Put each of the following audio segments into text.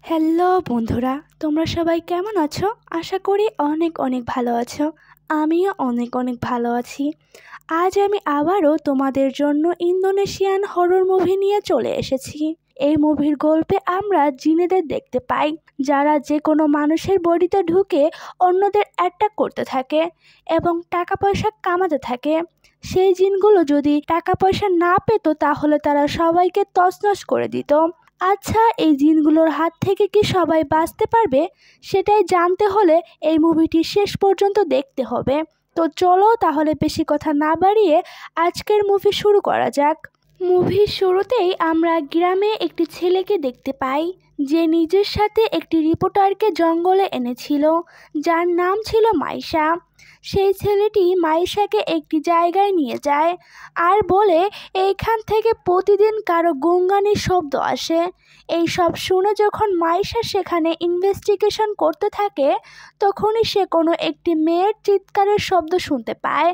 Hello বন্ধুরা, তোমরা সবাই কেমন আছো? আশা করি অনেক অনেক ভালো আছো। আমিও অনেক অনেক ভালো আছি। আজ আমি আবারও তোমাদের জন্য ইন্দোনেশিয়ান হরর মুভি নিয়ে চলে এসেছি। এই মুভির গল্পে আমরা জিনেদের দেখতে পাই, যারা যে কোনো মানুষের বডিতে ঢুকে অন্যদের অ্যাটাক করতে থাকে এবং টাকা পয়সা কামাতে থাকে। সেই জিনগুলো যদি টাকা পয়সা না পেত তাহলে তারা সবাইকে তছনছ করে দিত। আচ্ছা, এই জিনগুলোর হাত থেকে কি সবাই বাঁচতে পারবে? সেটাই জানতে হলে এই মুভিটি শেষ পর্যন্ত দেখতে হবে। তো চলো তাহলে বেশি কথা না বাড়িয়ে আজকের মুভি শুরু করা যাক। মুভির শুরুতেই আমরা গ্রামে একটি ছেলেকে দেখতে পাই, যে নিজের সাথে একটি রিপোর্টারকে জঙ্গলে এনেছিল, যার নাম ছিল মাইশা। সেই ছেলেটি মাইশাকে একটি জায়গায় নিয়ে যায় আর বলে এইখান থেকে প্রতিদিন কারো গুনগানির শব্দ আসে। এই সব শুনে যখন মাইশা সেখানে ইনভেস্টিগেশন করতে থাকে, তখনই সে কোনো একটি মেয়ের চিৎকারের শব্দ শুনতে পায়।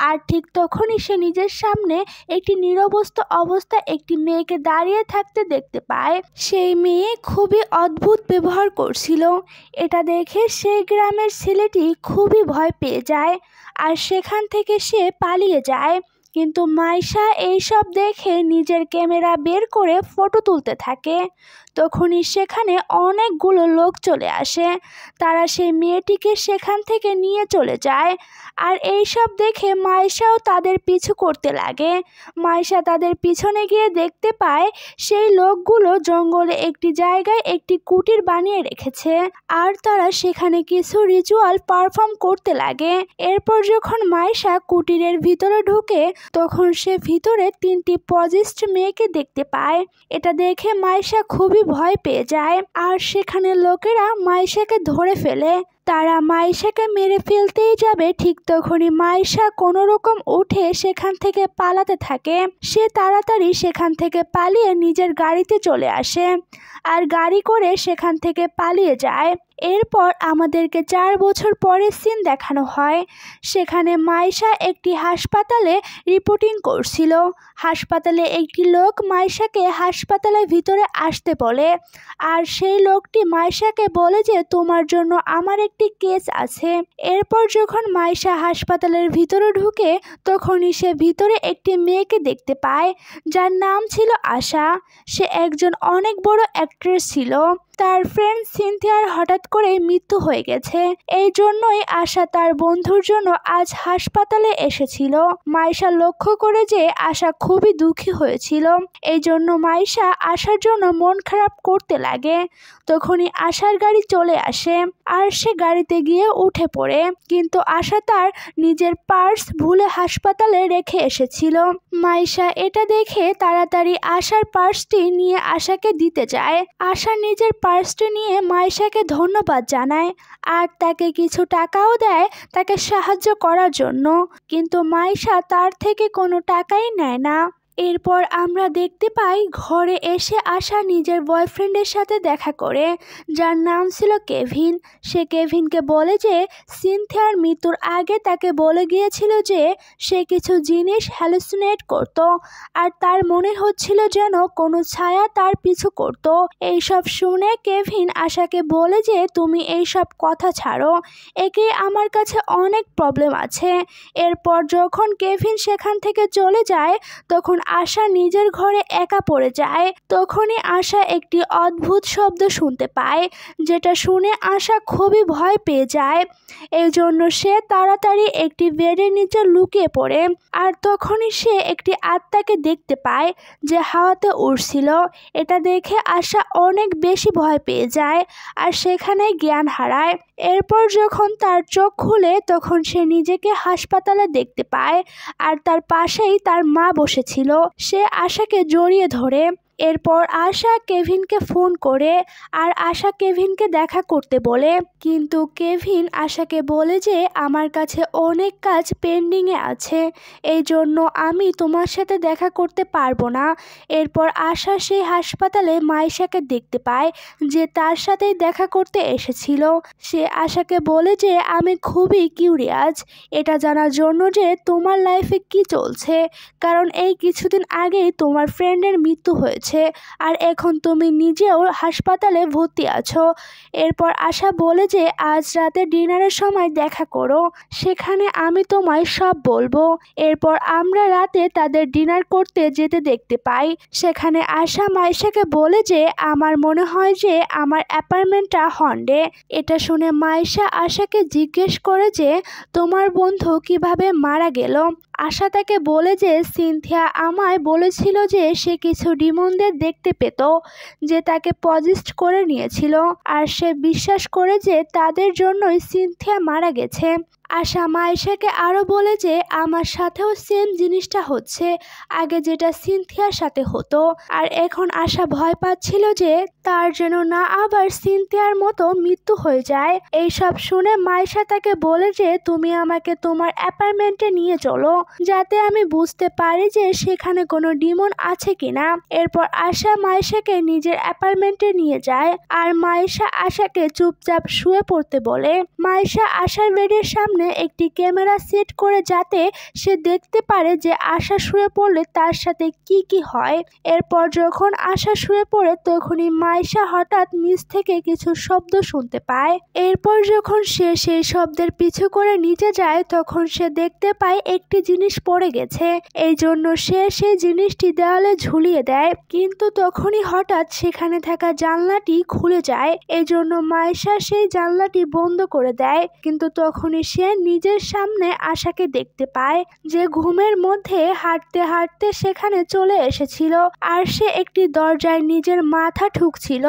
আর ঠিক তখনই সে নিজের সামনে একটি নিরবস্থ অবস্থায় একটি মেয়েকে দাঁড়িয়ে থাকতে দেখতে পায়। সেই মেয়ে খুবই অদ্ভুত ব্যবহার করছিল। এটা দেখে সেই গ্রামের ছেলেটি খুবই ভয় পেয়ে যায় আর সেখান থেকে সে পালিয়ে যায়। কিন্তু মাইশা এইসব দেখে নিজের ক্যামেরা বের করে ফটো তুলতে থাকে। তখনই সেখানে অনেকগুলো লোক চলে আসে। তারা সেই মেয়েটিকে সেখান থেকে নিয়ে চলে যায় আর এইসব দেখে মাইশাও তাদের পিছু করতে লাগে। মাইশা তাদের পিছনে গিয়ে দেখতে পায় সেই লোকগুলো জঙ্গলে একটি জায়গায় একটি কুটির বানিয়ে রেখেছে আর তারা সেখানে কিছু রিচুয়াল পারফর্ম করতে লাগে। এরপর যখন মাইশা কুটিরের ভিতরে ঢুকে, তখন সে ভিতরে 3টি পজিস্ট মেয়েকে দেখতে পায়। এটা দেখে মাইশা খুবই ভয় পেয়ে যায় আর সেখানে লোকেরা মাইশাকে ধরে ফেলে। তারা মাইশাকে মেরে ফেলতেই যাবে, ঠিক তখনই মাইশা কোনো রকম উঠে সেখান থেকে পালাতে থাকে। সে তাড়াতাড়ি সেখান থেকে পালিয়ে নিজের গাড়িতে চলে আসে আর গাড়ি করে সেখান থেকে পালিয়ে যায়। এরপর আমাদেরকে 4 বছর পরের সিন দেখানো হয়। সেখানে মাইশা একটি হাসপাতালে রিপোর্টিং করছিল। হাসপাতালে একটি লোক মাইশাকে হাসপাতালের ভিতরে আসতে বলে আর সেই লোকটি মাইশাকে বলে যে তোমার জন্য আমার একটি কেস আছে। এরপর যখন মাইশা হাসপাতালের ভিতরে ঢুকে, তখনই সে ভিতরে একটি মেয়েকে দেখতে পায়, যার নাম ছিল আশা। সে একজন অনেক বড় অ্যাক্ট্রেস ছিল। তার ফ্রেন্ড সিনথিয়ার হঠাৎ করেই মৃত্যু হয়ে গেছে। এই জন্যই আশা তার বন্ধুর জন্য আজ হাসপাতালে এসেছিল। মাইশা লক্ষ্য করে যে আশা খুবই দুঃখী হয়েছিল। এই জন্য মাইশা আশার জন্য মন খারাপ করতে লাগে। তখনই আশার গাড়ি চলে আসে আর সে গাড়িতে গিয়ে উঠে পড়ে, কিন্তু আশা তার নিজের পার্স ভুলে হাসপাতালে রেখে এসেছিল। মাইশা এটা দেখে তাড়াতাড়ি আশার পার্সটি নিয়ে আশাকে দিতে যায়। আশা নিজের পার্সটি নিয়ে মাইশাকে ধন্যবাদ জানায় আর তাকে কিছু টাকাও দেয় তাকে সাহায্য করার জন্য, কিন্তু মাইশা তার থেকে কোনো টাকাই নেয় না। এরপর আমরা দেখতে পাই ঘরে এসে আশা নিজের বয়ফ্রেন্ডের সাথে দেখা করে, যার নাম ছিল কেভিন। সে কেভিনকে বলে যে সিনথিয়ার মৃত্যুর আগে তাকে বলে গিয়েছিল যে সে কিছু জিনিস হ্যালুসিনেট করত আর তার মনে হচ্ছিল যেন কোনো ছায়া তার পিছু করত। এইসব শুনে কেভিন আশাকে বলে যে তুমি এইসব কথা ছাড়ো, একে আমার কাছে অনেক প্রবলেম আছে। এরপর যখন কেভিন সেখান থেকে চলে যায়, তখন আশা নিজের ঘরে একা পড়ে যায়। তখনই আশা একটি অদ্ভুত শব্দ শুনতে পায়, যেটা শুনে আশা খুবই ভয় পেয়ে যায়। এই জন্য সে তাড়াতাড়ি একটি বেডের নিচে লুকিয়ে পড়ে আর তখনই সে একটি আত্মাকে দেখতে পায় যে হাওয়াতে উড়ছিল। এটা দেখে আশা অনেক বেশি ভয় পেয়ে যায় আর সেখানে জ্ঞান হারায়। এরপর যখন তার চোখ খুলে, তখন সে নিজেকে হাসপাতালে দেখতে পায় আর তার পাশেই তার মা বসেছিল। সে আশাকে জড়িয়ে ধরে। এরপর আশা কেভিনকে ফোন করে আর আশা কেভিনকে দেখা করতে বলে, কিন্তু কেভিন আশাকে বলে যে আমার কাছে অনেক কাজ পেন্ডিংয়ে আছে, এই জন্য আমি তোমার সাথে দেখা করতে পারবো না। এরপর আশা সেই হাসপাতালে মাইশাকে দেখতে পায়, যে তার সাথেই দেখা করতে এসেছিল। সে আশাকে বলে যে আমি খুবই কিউরিয়াস এটা জানার জন্য যে তোমার লাইফে কি চলছে, কারণ এই কিছুদিন আগেই তোমার ফ্রেন্ডের মৃত্যু হয়েছে। হয়েছে আর এখন তুমি নিজেও হাসপাতালে ভর্তি আছো। এরপর আশা বলে যে আজ রাতে ডিনারের সময় দেখা করো, সেখানে আমি তোমায় সব বলবো। এরপর আমরা রাতে তাদের ডিনার করতে যেতে দেখতে পাই। সেখানে আশা মাইশাকে বলে যে আমার মনে হয় যে আমার অ্যাপার্টমেন্টটা হন্ডে। এটা শুনে মাইশা আশাকে জিজ্ঞেস করে যে তোমার বন্ধু কিভাবে মারা গেল। আশা তাকে বলে যে সিনথিয়া আমায় বলেছিল যে সে কিছু ডিমনদের দেখতে পেত যে তাকে পজেসড করে নিয়েছিল, আর সে বিশ্বাস করে যে তাদের জন্যই সিনথিয়া মারা গেছে। আশা মাইশাকে আরও বলে যে আমার সাথেও সেম জিনিসটা হচ্ছে, আগে যেটা সিনথিয়ার সাথে হতো। আর এখন আশা ভয় পাচ্ছিল যে তার যেন না আবার সিনথিয়ার মতো মৃত্যু হয়ে যায়। এইসব শুনে মাইশা তাকে বলে যে তুমি আমাকে তোমার অ্যাপার্টমেন্টে নিয়ে চলো, যাতে আমি বুঝতে পারি যে সেখানে কোনো ডিমন আছে কিনা। এরপর আশা মাইশাকে নিজের অ্যাপার্টমেন্টে নিয়ে যায় আর মাইশা আশাকে চুপচাপ শুয়ে পড়তে বলে। মাইশা আশার বেডের সামনে একটি ক্যামেরা সেট করে যাতে সে দেখতে পারে যে আশা শুয়ে পড়লে তার সাথে কি কি হয়। এরপর যখন আশা শুয়ে পড়ে তখনই মাইশা হঠাৎ নিচ থেকে কিছু শব্দ শুনতে পায়। এরপর যখন সে সেই শব্দের পিছু করে নিচে যায় তখন সে দেখতে পায় একটি জিনিস পড়ে গেছে। এই জন্য সে সেই জিনিসটি দেওয়ালে ঝুলিয়ে দেয়, কিন্তু তখনই হঠাৎ সেখানে থাকা জানলাটি খুলে যায়। এই জন্য মাইশা সেই জানলাটি বন্ধ করে দেয়, কিন্তু তখনই সে নিজের সামনে আশাকে দেখতে পায় যে ঘুমের মধ্যে হাঁটতে হাঁটতে সেখানে চলে এসেছিল আর সে একটি দরজায় নিজের মাথা ঠুকছিল।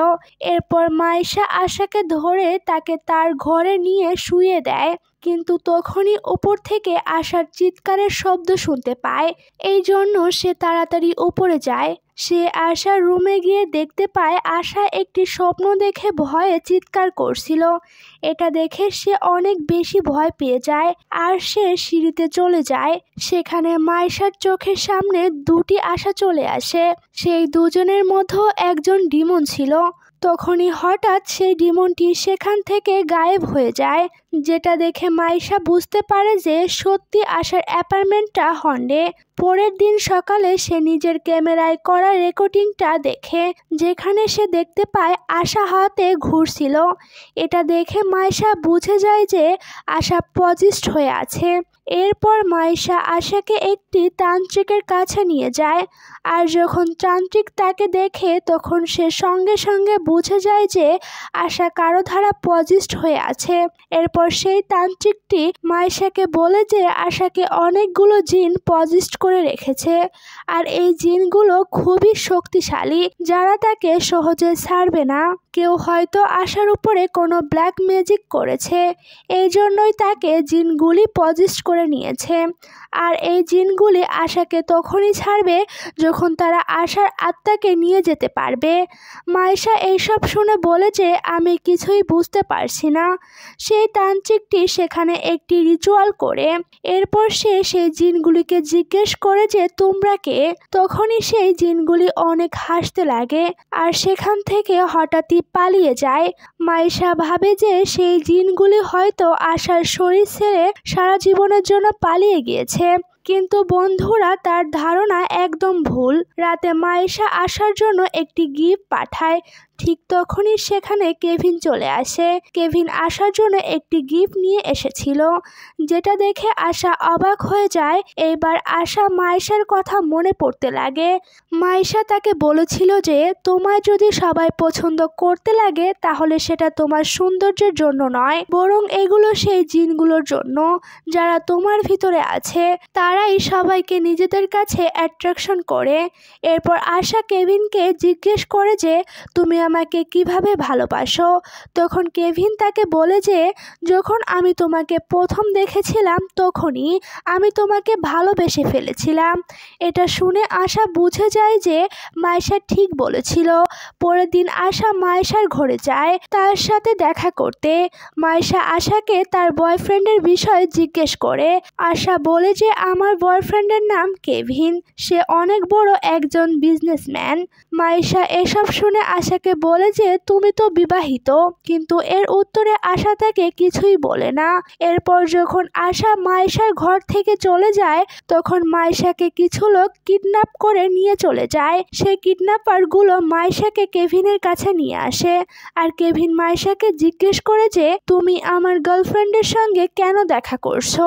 এরপর মাইশা আশাকে ধরে তাকে তার ঘরে নিয়ে শুইয়ে দেয়, কিন্তু তখনই উপর থেকে আশার চিৎকারের শব্দ শুনতে পায়। এই জন্য সে তাড়াতাড়ি উপরে যায়। সে আশার রুমে গিয়ে দেখতে পায় আশা একটি স্বপ্ন দেখে ভয়ে চিৎকার করছিল। এটা দেখে সে অনেক বেশি ভয় পেয়ে যায় আর সে সিঁড়িতে চলে যায়। সেখানে মাইশার চোখের সামনে দুটি আশা চলে আসে। সেই দুজনের মধ্যেও একজন ডিমন ছিল। তখনই হঠাৎ সেই ডিমনটি সেখান থেকে গায়েব হয়ে যায়, যেটা দেখে মাইশা বুঝতে পারে যে সত্যি আশার অ্যাপার্টমেন্টটা হন্ডে। পরের দিন সকালে সে নিজের ক্যামেরায় করা রেকর্ডিংটা দেখে, যেখানে সে দেখতে পায় আশা হাতে ঘুরছিল। এটা দেখে মাইশা বুঝে যায় যে আশা পজেসড হয়ে আছে। এরপর মাইশা আশাকে একটি তান্ত্রিকের কাছে নিয়ে যায়, আর যখন তান্ত্রিক তাকে দেখে তখন সে সঙ্গে সঙ্গে বুঝে যায় যে আশা কারো দ্বারা পজেসড হয়ে আছে। এরপর সেই তান্ত্রিকটি মাইশাকে বলে যে আশাকে অনেকগুলো জিন পজেসড করে রেখেছে, আর এই জিনগুলো খুবই শক্তিশালী, যারা তাকে সহজে ছাড়বে না। কেউ হয়তো আশার উপরে কোনো ব্ল্যাক ম্যাজিক করেছে, এই জন্যই তাকে জিনগুলি পজেসড করে নিয়েছে। আর এই জিনগুলি আশাকে তখনই ছাড়বে যখন তারা আশার আত্মাকে নিয়ে যেতে পারবে। মাইশা এইসব শুনে বলে যে আমি কিছুই বুঝতে পারছি না। সেই তান্ত্রিকটি সেখানে একটি রিচুয়াল করে এরপর সে সেই জিনগুলিকে জিজ্ঞেস করে যে তোমরা কে। তখনই সেই জিনগুলি অনেক হাসতে লাগে আর সেখান থেকে হঠাৎই পালিয়ে যায়। মাইশা ভাবে যে সেই জিনগুলি হয়তো আশার শরীর ছেড়ে সারা জীবনের জন্য পালিয়ে গিয়েছে, কিন্তু বন্ধুরা তার ধারণা একদম ভুল। রাতে মাইশা আশার জন্য একটি গিফট পাঠায়, ঠিক তখনই সেখানে কেভিন চলে আসে। কেভিন আশার জন্য একটি গিফট নিয়ে এসেছিল, যেটা দেখে আশা অবাক হয়ে যায়। এইবার আশা মাইশার কথা মনে পড়তে লাগে। মাইশা তাকে বলেছিল যে তোমায় যদি সবাই পছন্দ করতে লাগে তাহলে সেটা তোমার সৌন্দর্যের জন্য নয়, বরং এগুলো সেই জিনগুলোর জন্য যারা তোমার ভিতরে আছে, তারাই সবাইকে নিজেদের কাছে অ্যাট্রাকশন করে। এরপর আশা কেভিনকে জিজ্ঞেস করে যে তুমি আমাকে কিভাবে ভালোবাসো। তখন কেভিন তাকে বলে যে যখন আমি তোমাকে প্রথম দেখেছিলাম তখনই আমি তোমাকে ভালোবেসে ফেলেছিলাম। এটা শুনে আশা বুঝে যায় যে মাইশা ঠিক বলেছিল। পরের দিন আশা মাইশার ঘরে যায় তার সাথে দেখা করতে। মাইশা আশাকে তার বয়ফ্রেন্ডের বিষয়ে জিজ্ঞেস করে। আশা বলে যে আমার বয়ফ্রেন্ডের নাম কেভিন, সে অনেক বড় একজন বিজনেসম্যান। মাইশা এসব শুনে আশাকে বলে যে তুমি তো বিবাহিত, কিন্তু এর উত্তরে আশা তাকে কিছুই বলে না। এরপর যখন আশা মাইশার ঘর থেকে চলে যায় তখন মাইশাকে কিছু লোক কিডন্যাপ করে নিয়ে চলে যায়। সেই কিডন্যাপারগুলো মাইশাকে কেভিনের কাছে নিয়ে আসে আর কেভিন মাইশাকে জিজ্ঞেস করে যে তুমি আমার গার্লফ্রেন্ডের সঙ্গে কেন দেখা করছো।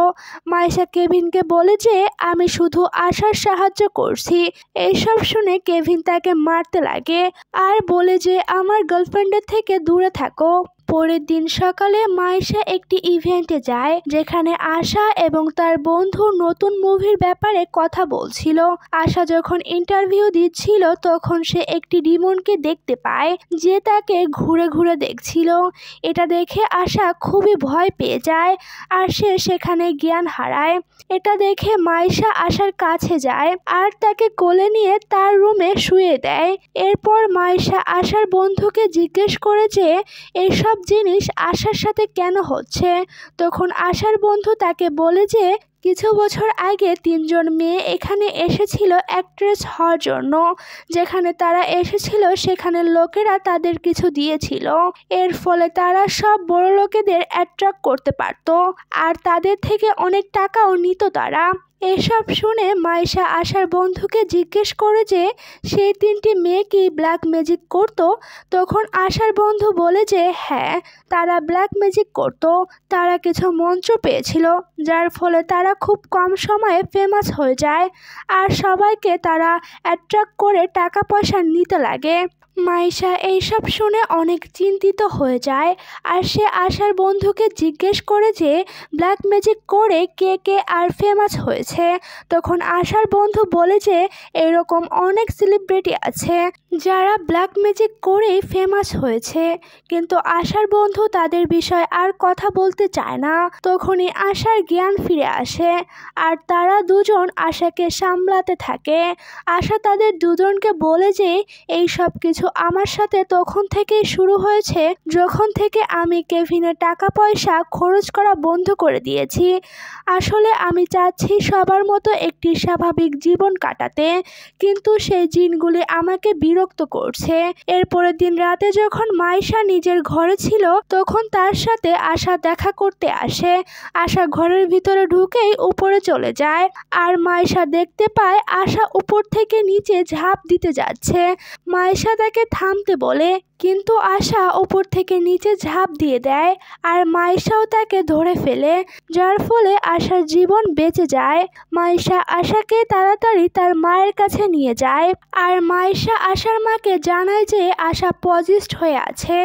মাইশা কেভিনকে বলে যে আমি শুধু আশার সাহায্য করছি। এইসব শুনে কেভিন তাকে মারতে লাগে আর বলে যে আমার গার্লফ্রেন্ডের থেকে দূরে থাকো। পরের দিন সকালে মাইশা একটি ইভেন্টে যায় যেখানে আশা এবং তার বন্ধু নতুন মুভির ব্যাপারে কথা বলছিল। আশা যখন ইন্টারভিউ দিচ্ছিল তখন সে একটি ডিমনকে দেখতে পায় যে তাকে ঘুরে ঘুরে দেখছিল। এটা দেখে আশা খুবই ভয় পেয়ে যায় আর সে সেখানে জ্ঞান হারায়। এটা দেখে মাইশা আশার কাছে যায় আর তাকে কোলে নিয়ে তার রুমে শুয়ে দেয়। এরপর মাইশা আশার বন্ধুকে জিজ্ঞেস করে যে এইসব জিনিস আশার সাথে কেন হচ্ছে। তখন আশার বন্ধু তাকে বলে যে কিছু বছর আগে 3 জন মেয়ে এখানে এসেছিল অ্যাক্ট্রেস হওয়ার জন্য। যেখানে তারা এসেছিল সেখানে লোকেরা তাদের কিছু দিয়েছিল, এর ফলে তারা সব বড় লোকেদের অ্যাট্রাক্ট করতে পারত আর তাদের থেকে অনেক টাকাও নিত তারা। এসব শুনে মাইশা আশার বন্ধুকে জিজ্ঞেস করে যে সেই 3টি মেয়ে কি ব্ল্যাক ম্যাজিক করত। তখন আশার বন্ধু বলে যে হ্যাঁ, তারা ব্ল্যাক ম্যাজিক করত। তারা কিছু মন্ত্র পেয়েছিল যার ফলে তারা খুব কম সময়ে ফেমাস হয়ে যায় আর সবাইকে তারা অ্যাট্রাক্ট করে টাকা পয়সা নিতে লাগে। মাইশা এইসব শুনে অনেক চিন্তিত হয়ে যায় আর সে আশার বন্ধুকে জিজ্ঞেস করে যে ব্ল্যাক ম্যাজিক করে কে কে আর ফেমাস হয়েছে। তখন আশার বন্ধু বলে যে এরকম অনেক সেলিব্রিটি আছে যারা ব্ল্যাক ম্যাজিক করেই ফেমাস হয়েছে, কিন্তু আশার বন্ধু তাদের বিষয়ে আর কথা বলতে চায় না। তখনই আশার জ্ঞান ফিরে আসে আর তারা দুজন আশাকে সামলাতে থাকে। আশা তাদের দুজনকে বলে যে এই সব কিছু আমার সাথে তখন থেকেই শুরু হয়েছে যখন থেকে আমি কেভিনের টাকা পয়সা খরচ করা বন্ধ করে দিয়েছি। আসলে আমি চাচ্ছি সবার মতো একটি স্বাভাবিক জীবন কাটাতে, কিন্তু সেই জিনগুলি আমাকে বিরক্ত করছে। এরপরের দিন রাতে যখন মাইশা নিজের ঘরে ছিল তখন তার সাথে আশা দেখা করতে আসে। আশা ঘরের ভিতরে ঢুকেই উপরে চলে যায় আর মাইশা দেখতে পায় আশা উপর থেকে নিচে ঝাঁপ দিতে যাচ্ছে। মাইশা তাকে থামতে বলে কিন্তু আশা উপর থেকে নিচে ঝাঁপ দিয়ে দেয় আর মাইশাও তাকে ধরে ফেলে, যার ফলে আশার জীবন বেঁচে যায়। মাইশা আশাকে তাড়াতাড়ি তার মায়ের কাছে নিয়ে যায় আর মাইশা আশার মাকে জানায় যে আশা পজিশড হয়ে আছে।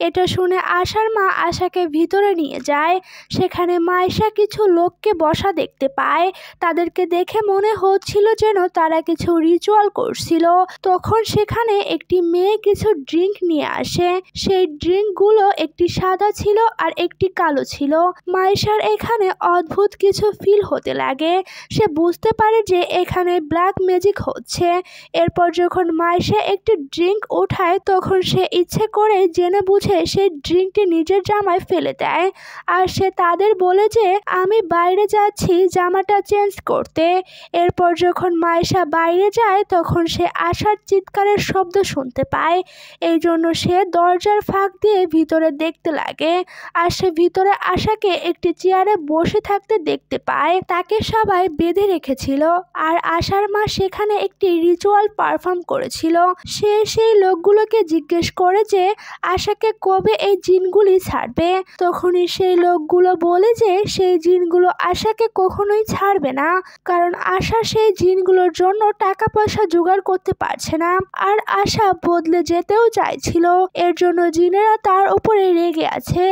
এটা শুনে আশার মা আশাকে ভিতরে নিয়ে যায়। সেখানে মাইশা কিছু লোককে বসা দেখতে পায়। তাদেরকে দেখে মনে হচ্ছিল যেন তারা কিছু রিচুয়াল করছিল। তখন সেখানে একটি মেয়ে কিছু ড্রিঙ্ক নিয়ে আসে। সেই ড্রিঙ্কগুলো একটি সাদা ছিল আর একটি কালো ছিল। মাইশার এখানে অদ্ভুত কিছু ফিল হতে লাগে। সে বুঝতে পারে যে এখানে ব্ল্যাক ম্যাজিক হচ্ছে। এরপর যখন মাইশা একটি ড্রিঙ্ক ওঠায় তখন সে ইচ্ছে করে জেনে বুঝে সেই ড্রিঙ্কটি নিজের জামায় ফেলে দেয় আর সে তাদের বলে যে আমি বাইরে যাচ্ছি জামাটা চেঞ্জ করতে। এরপর যখন মাইশা বাইরে যায় তখন সে আশার চিৎকারের শব্দ শুনতে পায়। এই জন্য সে দরজার ফাঁক দিয়ে ভিতরে দেখতে লাগে আর সে ভিতরে আশাকে একটি চেয়ারে বসে থাকতে দেখতে পায়। তাকে সবাই বেঁধে রেখেছিল আর আশার মা সেখানে একটি রিচুয়াল পারফর্ম করেছিল। সে সেই লোকগুলোকে জিজ্ঞেস করে যে আশাকে কবে এই জিনগুলি ছাড়বে। তখনই সেই লোকগুলো বলে যে সেই জিনগুলো আশাকে কখনোই ছাড়বে না, কারণ আশা সেই জিনগুলোর জন্য টাকা পয়সা জোগাড় করতে পারছে না আর আশা বদলে যেতেও চাইছিল। এর জন্য জিনেরা তার উপরে রেগে আছে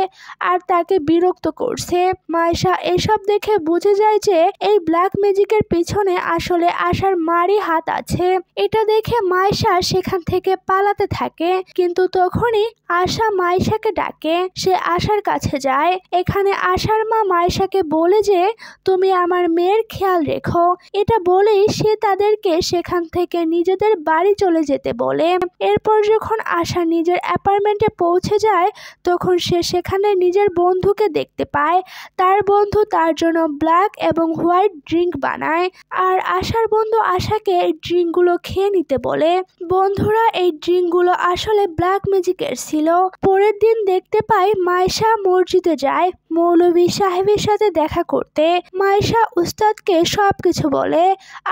আর তাকে বিরক্ত করছে। মাইশা এসব দেখে বুঝে যায় যে এই ব্ল্যাক ম্যাজিকের পিছনে আসলে আশার মারই হাত আছে। এটা দেখে মাইশা সেখান থেকে পালাতে থাকে, কিন্তু তখনই আশা মাইশাকে ডাকে। সে আশার কাছে যায়। এখানে আশার মা মাইশাকে বলে যে তুমি আমার মেয়ের খেয়াল রেখো। এটা বলেই সে তাদেরকে সেখান থেকে নিজেদের বাড়ি চলে যেতে বলে। এরপর যখন আশা নিজের অ্যাপার্টমেন্টে পৌঁছে যায় তখন সে সেখানে নিজের বন্ধুকে দেখতে পায়। তার বন্ধু তার জন্য ব্ল্যাক এবং হোয়াইট ড্রিঙ্ক বানায় আর আশার বন্ধু আশাকে এই ড্রিঙ্কগুলো খেয়ে নিতে বলে। বন্ধুরা এই ড্রিঙ্কগুলো আসলে ব্ল্যাক ম্যাজিকের ছিল। পরের দিন দেখতে পাই মাইশা মসজিদে যায় মৌলভী সাহেবের সাথে দেখা করতে। মাইশা উস্তাদকে সবকিছু বলে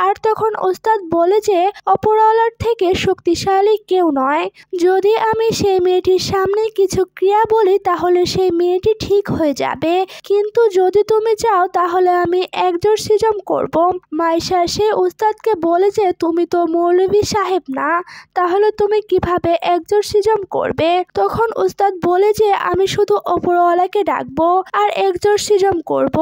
আর তখন উস্তাদ বলে যে অপরওয়ালার থেকে শক্তিশালী কেউ নয়। যদি আমি সেই মেয়েটির সামনে কিছু ক্রিয়া বলি তাহলে সেই মেয়েটি ঠিক হয়ে যাবে, কিন্তু যদি তুমি চাও তাহলে আমি এক্সরসিজম করব। মাইশা সেই উস্তাদকে বলে যে তুমি তো মৌলভী সাহেব না, তাহলে তুমি কিভাবে এক্সরসিজম করবে? তখন উস্তাদ বলে যে আমি শুধু অপরওয়ালাকে ডাকবো আর এক্সরসিজম করব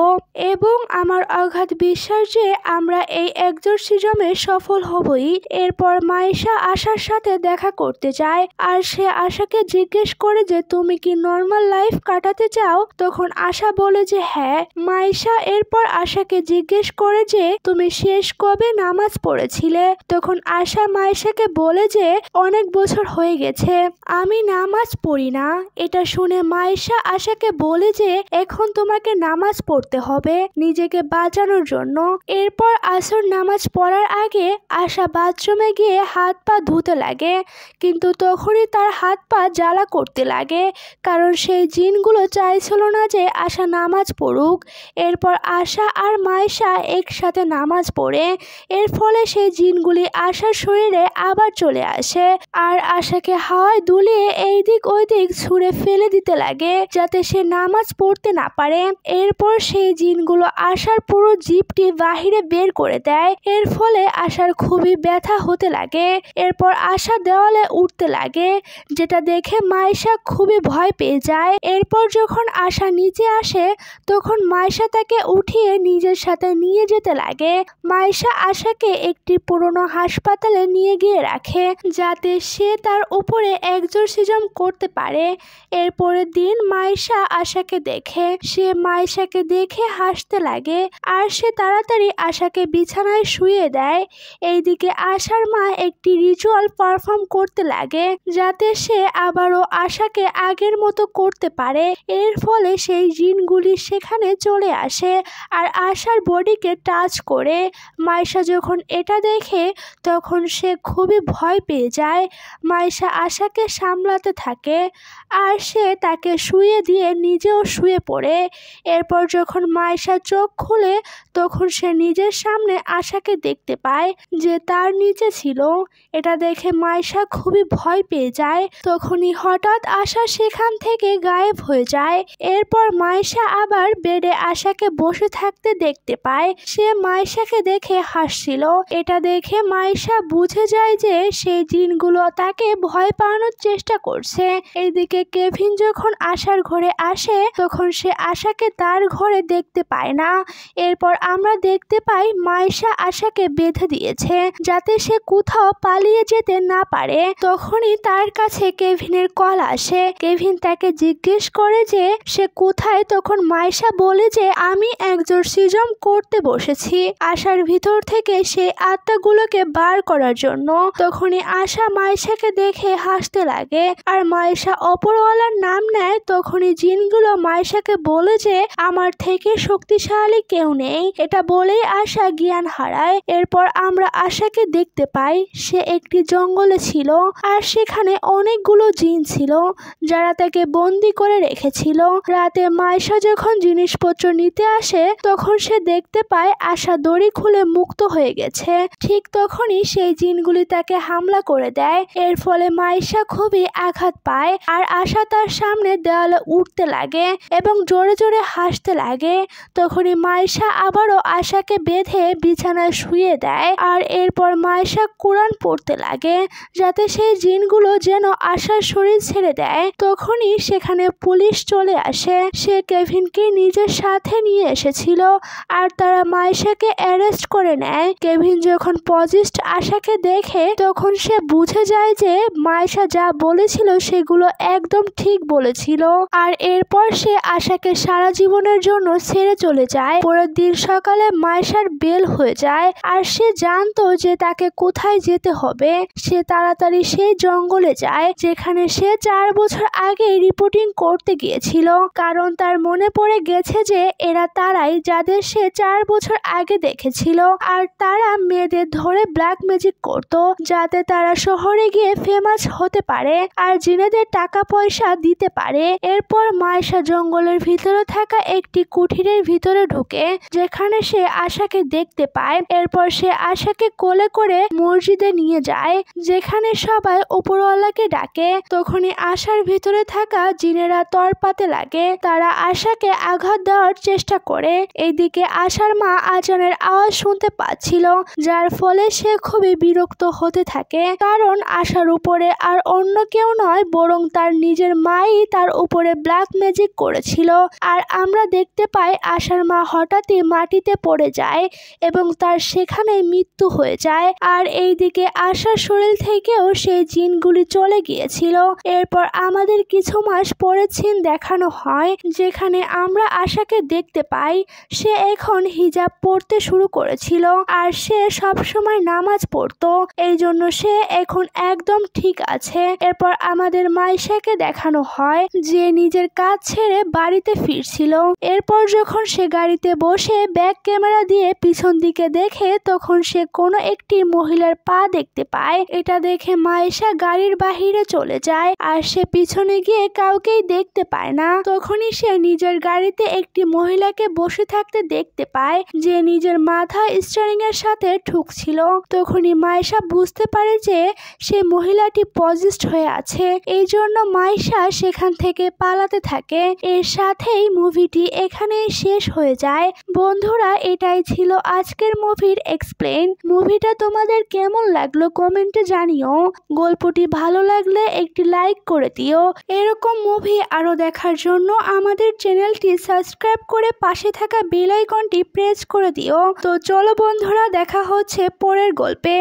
এবং আমার অগাধ বিশ্বাস যে আমরা এই এক্সরসিজমে সফল হবই। এরপর মাইশা আশার সাথে দেখা করতে যায় আর সে আশাকে জিজ্ঞেস করে যে তুমি কি নর্মাল লাইফ কাটাতে চাও? তখন আশা বলে যে হ্যাঁ। মাইশা এরপর আশাকে জিজ্ঞেস করে যে তুমি শেষ কবে নামাজ পড়েছিলে? তখন আশা মাইশাকে বলে যে অনেক বছর হয়ে গেছে, আমি নামাজ পড়ি না। এটা শুনে মাইশা আশাকে বলে যে এখন তোমাকে নামাজ পড়তে হবে নিজেকে বাঁচানোর জন্য। এরপর আসর নামাজ পড়ার আগে আশা বাথরুমে গিয়ে হাত পা ধুতে লাগে, কিন্তু তখনই তার হাত পা জ্বালা করতে লাগে কারণ সেই জিনগুলো চাইছিল না যে আশা নামাজ পড়ুক। এরপর আশা আর মাইশা একসাথে নামাজ পড়ে, এর ফলে সেই জিনগুলি আশার শরীরে আবার চলে আসে আর আশাকে হাওয়ায় দুলিয়ে এই দিক ওই দিক ছুঁড়ে ফেলে দিতে লাগে যাতে সে নামাজ পড়তে না পারে। এরপর সেই জিনগুলো আশার পুরো জিভটি বাহিরে বের করে দেয়, এর ফলে আশার খুবই ব্যথা হতে লাগে। এরপর আশা দেওয়ালে উঠতে লাগে, যেটা দেখে মাইশা খুবই ভয় পেয়ে যায়। এরপর যখন আশা নিচে আসে তখন মাইশা তাকে উঠিয়ে নিজের সাথে নিয়ে যেতে লাগে। মাইশা আশাকে একটি পুরনো হাসপাতালে নিয়ে গিয়ে রাখে যাতে সে তার উপরে এক্সরসিজম করতে পারে। এরপরের দিন মাইশা আশাকে দেখে, সে মাইশাকে দেখে হাসতে লাগে আর সে তাড়াতাড়ি আশাকে বিছানায় শুইয়ে দেয়। এইদিকে আশার মা একটি রিচুয়াল পারফর্ম করতে লাগে যাতে সে আবারও আশাকে আগের মতো করতে পারে। এর ফলে সেই জিনগুলি সেখানে চলে আসে আর আশার বডিকে টাচ করে। মাইশা যখন এটা দেখে তখন সে খুবই ভয় পেয়ে যায়। মাইশা আশাকে সামলাতে থাকে আর সে তাকে শুয়ে দিয়ে নিজেও শুয়ে পড়ে। এরপর যখন মাইশা চোখ খুলে তখন সে নিজের সামনে আশাকে দেখতে পায় যে তার নিচে ছিল। এটা দেখে মাইশা খুবই ভয় পেয়ে যায়। তখনই হঠাৎ আশা সেখান থেকে গায়েব হয়ে যায়। এরপর মাইশা আবার বেডে আশাকে বসে থাকতে দেখতে পায়, সে মাইশাকে দেখে হাসছিল। এটা দেখে মাইশা বুঝে যায় যে সেই জিনগুলো তাকে ভয় পাওয়ানোর চেষ্টা করছে। এইদিকে কেভিন যখন আশার ঘরে আসে তখন সে আশাকে তার ঘরে দেখতে পায় না। এরপর আমরা দেখতে পাই মাইশা আশাকে বেঁধে দিয়েছে যাতে সে কোথাও পালিয়ে যেতে না পারে। তখনই তার কাছে কেভিনের কল আসে। কেভিন তাকে জিজ্ঞেস করে যে সে কোথায়। তখন মাইশা বলে যে আমি এক্সরসিজম করতে বসেছি আশার ভিতর থেকে সেই আত্মাগুলোকে বার করার জন্য। তখনই আশা মাইশাকে দেখে হাসতে লাগে আর মাইশা অপরওয়ালার নাম নেয়। তখনই জিনগুলো মাইশাকে বলে যে আমার থেকে শক্তিশালী কেউ নেই। এটা বলেই আশা জ্ঞান হারায়। এরপর আমরা আশাকে দেখতে পাই সে একটি জঙ্গলে ছিল আর সেখানে অনেকগুলো জিন ছিল যারা তাকে বন্দি করে রেখেছিল। রাতে মাইশা যখন জিনিসপত্র নিতে আসে তখন সে দেখতে পায় আশা দড়ি খুলে মুক্ত হয়ে গেছে। ঠিক তখনই সেই জিনগুলি তাকে হামলা করে দেয়। এর ফলে মাইশা খুবই আঘাত পায় আর আশা তার সামনে দেওয়ালে উঠতে লাগে এবং জোরে জোরে হাসতে লাগে। তখনই মাইশা আবারও আশাকে বেঁধে বিছানায় শুয়ে দেয় আর এরপর মাইশা কোরআন পড়তে লাগে যাতে সেই জিনগুলো যেন আশার শরীর ছেড়ে দেয়। তখনই সেখানে পুলিশ চলে আসে। সে কেভিনকে নিজের সাথে নিয়ে এসেছিল আর তারা মাইশাকে অ্যারেস্ট করে নেয়। কেভিন যখন পজিস্ট আশাকে দেখে তখন সে বুঝে যায় যে মাইশা যা বলেছিল সেগুলো একদম ঠিক বলেছিল আর এরপর সে আশাকে সারা জীবনের জন্য ছেড়ে চলে যায়। পরের দিন সকালে মাইশার বেল হয়ে যায় আর সে জানতো যে তাকে কোথায় যেতে হবে। সে তাড়াতাড়ি সেই জঙ্গলে যায়। যায়, যেখানে সে 4 বছর আগে রিপোর্টিং করতে গিয়েছিল। কারণ তার মনে পড়ে গেছে যে এরা তারাই যাদের সে 4 বছর আগে দেখেছিল, আর তারা মেয়েদের ধরে ব্ল্যাক ম্যাজিক করত যাতে তারা শহরে গিয়ে ফেমাস হতে পারে আর জিনেদের টাকা পয়সা দিতে পারে। এরপর মায়েশা জঙ্গলের ভিতরে থাকা একটি কুঠিরের ভিতরে ঢুকে, যেখানে সে আশাকে দেখতে পায়। এরপর সে আশাকে কোলে করে মসজিদে নিয়ে যায়, যেখানে সবাই উপরওয়ালাকে ডাকে। তখনই আশার ভিতরে থাকা জিনেরা তরপাতে লাগে, তারা আশাকে আঘাত দেওয়ার চেষ্টা করে। এইদিকে আশার মা আজানের আওয়াজ শুনতে পাচ্ছিল, যার ফলে সে খুবই বিরক্ত হতে থাকে। কারণ আশার উপরে আর অন্য কেউ নয়, বরং তার নিজের মাই তার উপরে ব্ল্যাক ম্যাজিক করেছিল। আর আমরা দেখতে পাই আশার মা হঠাৎই মাটিতে পড়ে যায় এবং তার সেখানে মৃত্যু হয়ে যায়। আর এইদিকে আশার শরীর থেকেও সেই জিনগুলি চলে গিয়েছিল। এরপর আমাদের কিছু মাস পরে সিন দেখানো হয়, যেখানে আমরা আশাকে দেখতে পাই সে এখন হিজাব পড়তে শুরু করেছিল আর সে সবসময় নামাজ পড়তো, এই জন্য সে এখন একদম ঠিক আছে। এরপর আমাদের মাইশাকে দেখানো হয় যে নিজের কাজ ছেড়ে বাড়িতে ফিরছিল। এরপর যখন সে গাড়িতে বসে ব্যাক ক্যামেরা দিয়ে পিছন দিকে দেখে, তখন সে কোনো একটি মহিলার পা দেখতে পায়। এটা দেখে মাইশা গাড়ির বাহিরে চলে যায় আর সে পিছনে গিয়ে কাউকেই দেখতে পায় না। তখনই সে নিজের গাড়িতে একটি মহিলাকে বসে থাকতে দেখতে পায়, যে নিজের মাথা স্টিয়ারিং এর সাথে ঠুকছিল। তখনই মাইশা বুঝতে পারে যে সে মহিলাটি পজেসড হয়ে আছে, এই জন্য মাইশা সেখান থেকে পালাতে থাকে। এর সাথেই মুভিটি এখানেই শেষ হয়ে যায়। বন্ধুরা, এটাই ছিল আজকের মুভির এক্সপ্লেন। মুভিটা তোমাদের কেমন লাগলো কমেন্টে জানিও। গল্পটি ভালো লাগলে একটি লাইক করে দিও। এরকম মুভি আরো দেখার জন্য আমাদের চ্যানেলটি সাবস্ক্রাইব করে পাশে থাকা বেল আইকনটি প্রেস করে দিও। তো চলো বন্ধুরা, দেখা হচ্ছে পরের গল্পে।